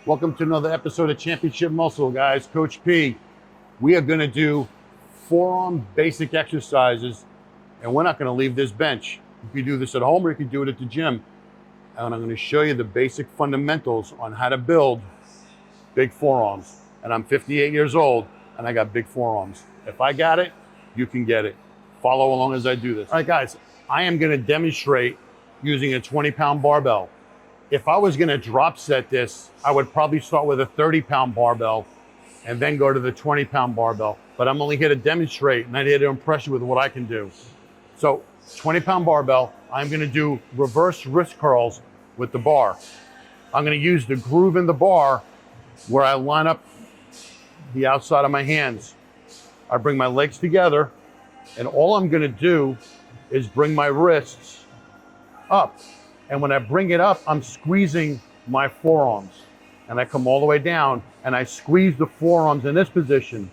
Welcome to another episode of Championship Muscle, guys. Coach P. We are going to do forearm basic exercises, and we're not going to leave this bench. You can do this at home or you can do it at the gym. And I'm going to show you the basic fundamentals on how to build big forearms. And I'm 58 years old, and I got big forearms. If I got it, you can get it. Follow along as I do this. All right, guys, I am going to demonstrate using a 20-pound barbell. If I was gonna drop set this, I would probably start with a 30-pound barbell and then go to the 20-pound barbell. But I'm only here to demonstrate, and I'm here to impress you with what I can do. So 20-pound barbell, I'm gonna do reverse wrist curls with the bar. I'm gonna use the groove in the bar where I line up the outside of my hands. I bring my legs together, and all I'm gonna do is bring my wrists up. And when I bring it up, I'm squeezing my forearms. And I come all the way down and I squeeze the forearms in this position.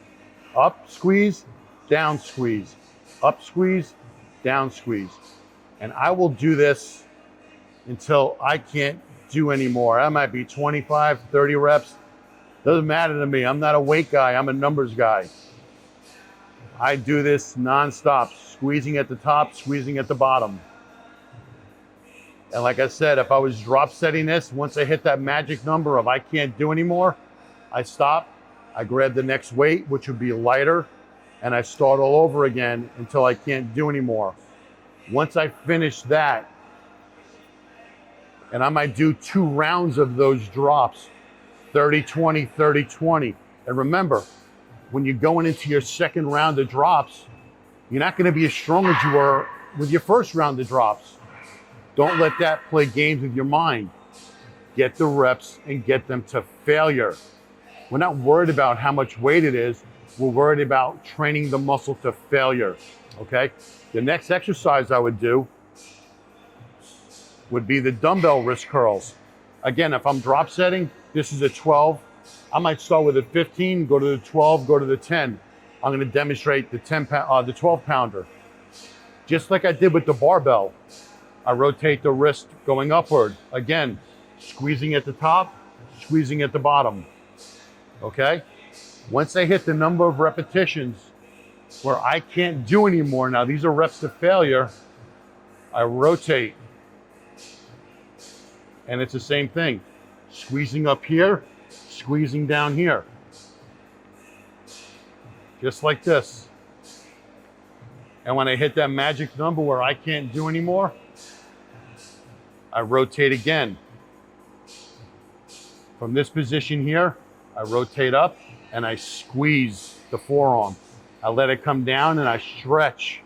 Up, squeeze, down, squeeze. Up, squeeze, down, squeeze. And I will do this until I can't do anymore. I might be 25, 30 reps. Doesn't matter to me. I'm not a weight guy, I'm a numbers guy. I do this nonstop, squeezing at the top, squeezing at the bottom. And like I said, if I was drop setting this, once I hit that magic number of I can't do anymore, I stop, I grab the next weight, which would be lighter, and I start all over again until I can't do anymore. Once I finish that, and I might do 2 rounds of those drops, 30-20, 30-20. And remember, when you're going into your second round of drops, you're not gonna be as strong as you were with your first round of drops. Don't let that play games with your mind. Get the reps and get them to failure. We're not worried about how much weight it is. We're worried about training the muscle to failure, okay? The next exercise I would do would be the dumbbell wrist curls. Again, if I'm drop setting, this is a 12. I might start with a 15, go to the 12, go to the 10. I'm gonna demonstrate the 12 pounder. Just like I did with the barbell. I rotate the wrist going upward. Again, squeezing at the top, squeezing at the bottom, okay? Once I hit the number of repetitions where I can't do anymore, now these are reps to failure, I rotate. And it's the same thing. Squeezing up here, squeezing down here. Just like this. And when I hit that magic number where I can't do anymore, I rotate again. From this position here, I rotate up and I squeeze the forearm. I let it come down and I stretch,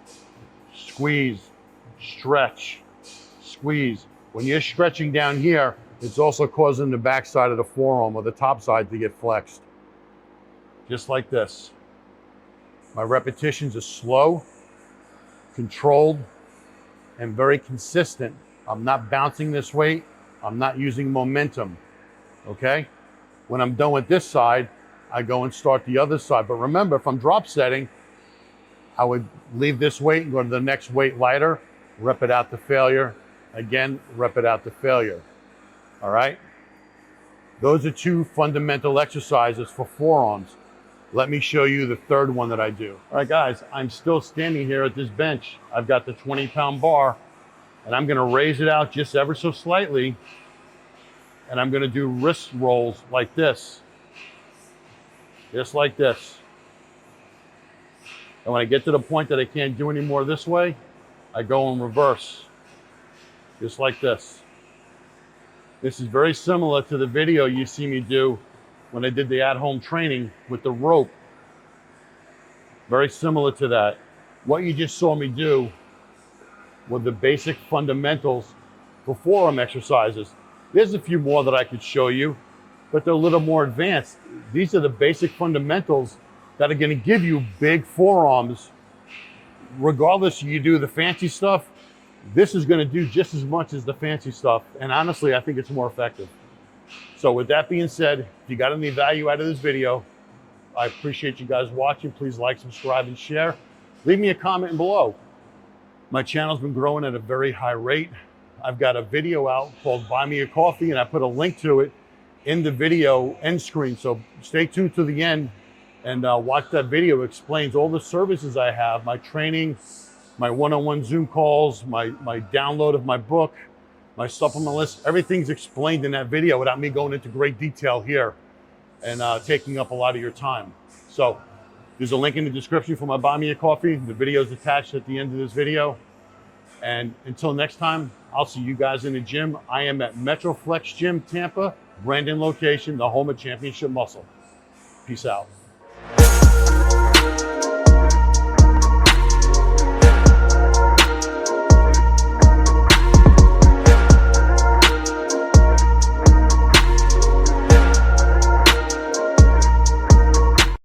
squeeze, stretch, squeeze. When you're stretching down here, it's also causing the back side of the forearm or the top side to get flexed. Just like this. My repetitions are slow, controlled, and very consistent. I'm not bouncing this weight. I'm not using momentum, okay? When I'm done with this side, I go and start the other side. But remember, if I'm drop setting, I would leave this weight and go to the next weight lighter, rep it out to failure. Again, rep it out to failure, all right? Those are 2 fundamental exercises for forearms. Let me show you the third one that I do. All right, guys, I'm still standing here at this bench. I've got the 20-pound bar. And I'm gonna raise it out just ever so slightly. And I'm gonna do wrist rolls like this. Just like this. And when I get to the point that I can't do any more this way, I go in reverse. Just like this. This is very similar to the video you see me do when I did the at-home training with the rope. Very similar to that. What you just saw me do were the basic fundamentals for forearm exercises. There's a few more that I could show you, but they're a little more advanced. These are the basic fundamentals that are gonna give you big forearms. Regardless you do the fancy stuff, this is gonna do just as much as the fancy stuff. And honestly, I think it's more effective. So with that being said, if you got any value out of this video, I appreciate you guys watching. Please like, subscribe, and share. Leave me a comment below. My channel's been growing at a very high rate. I've got a video out called Buy Me a Coffee, and I put a link to it in the video end screen. So stay tuned to the end and watch that video. It explains all the services I have, my training, my one-on-one Zoom calls, my download of my book, my supplement list. Everything's explained in that video without me going into great detail here and taking up a lot of your time. So there's a link in the description for my Buy Me a Coffee. The video is attached at the end of this video. And until next time, I'll see you guys in the gym. I am at Metroflex Gym, Tampa, Brandon location, the home of championship muscle. Peace out.